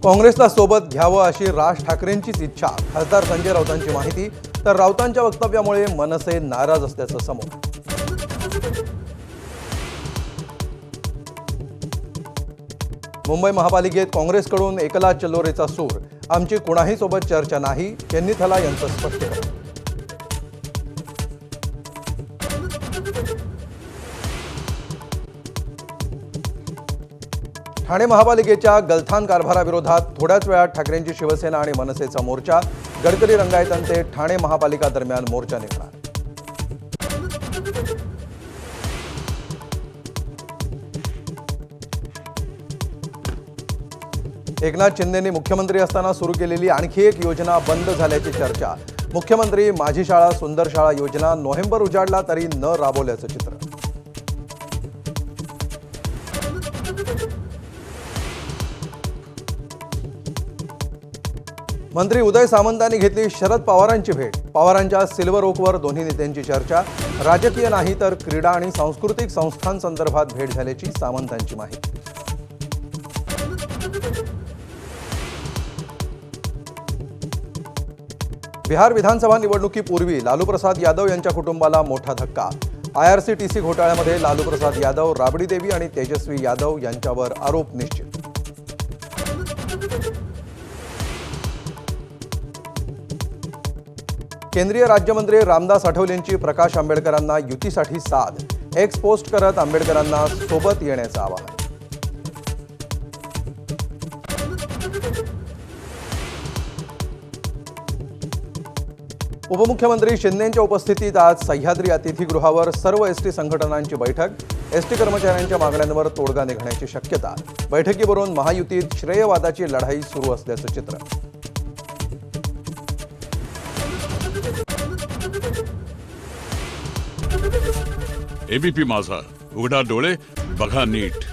काँग्रेसला सोबत घ्यावं अशी राज ठाकरेंचीच इच्छा खासदार संजय राऊतांची माहिती। तर राऊतांच्या वक्तव्यामुळे मनसे नाराज असल्याचं समोर। मुंबई महापालिकेत काँग्रेसकडून एकला चलोरेचा सूर, आमची कुणाही सोबत चर्चा नाही, चेन्नीथला यांचं स्पष्टीकरण। ठाणे महापालिकेच्या गलथान कारभाराविरोधात थोड्याच वेळात ठाकरेंची शिवसेना आणि मनसेचा मोर्चा। गडकरी रंगायतांचे ठाणे महापालिका दरम्यान मोर्चा निघणार। एकनाथ शिंदेंनी मुख्यमंत्री असताना सुरू केलेली आणखी एक योजना बंद झाल्याची चर्चा। मुख्यमंत्री माझी शाळा सुंदर शाळा योजना नोव्हेंबर उजाडला तरी न राबवल्याचं चित्र। मंत्री उदय सामंतांनी घेतली शरद पवारांची भेट। पवारांच्या सिल्वर ओकवर दोन्ही नेत्यांची चर्चा। राजकीय नाही तर क्रीडा आणि सांस्कृतिक संस्थांसंदर्भात भेट झाल्याची सामंतांची माहिती। बिहार विधानसभा निवडणुकीपूर्वी लालू प्रसाद यादव यांच्या कुटुंबाला मोठा धक्का। आयआरसीटीसी घोटाळ्यामध्ये लालू प्रसाद यादव, राबडी देवी आणि तेजस्वी यादव यांच्यावर आरोप निश्चित। केंद्रीय राज्यमंत्री रामदास आठवलेंची प्रकाश आंबेडकरांना युतीसाठी साथ। एक्स पोस्ट करत आंबेडकरांना सोबत येण्याचं आवाहन। उपमुख्यमंत्री शिंदेंच्या उपस्थितीत आज सह्याद्री अतिथीगृहावर सर्व एसटी संघटनांची बैठक। एसटी कर्मचाऱ्यांच्या मागण्यांवर तोडगा निघण्याची शक्यता। बैठकीवरून महायुतीत श्रेयवादाची लढाई सुरू असल्याचं चित्र। एबीपी माझा, उघडा डोळे बघा नीट।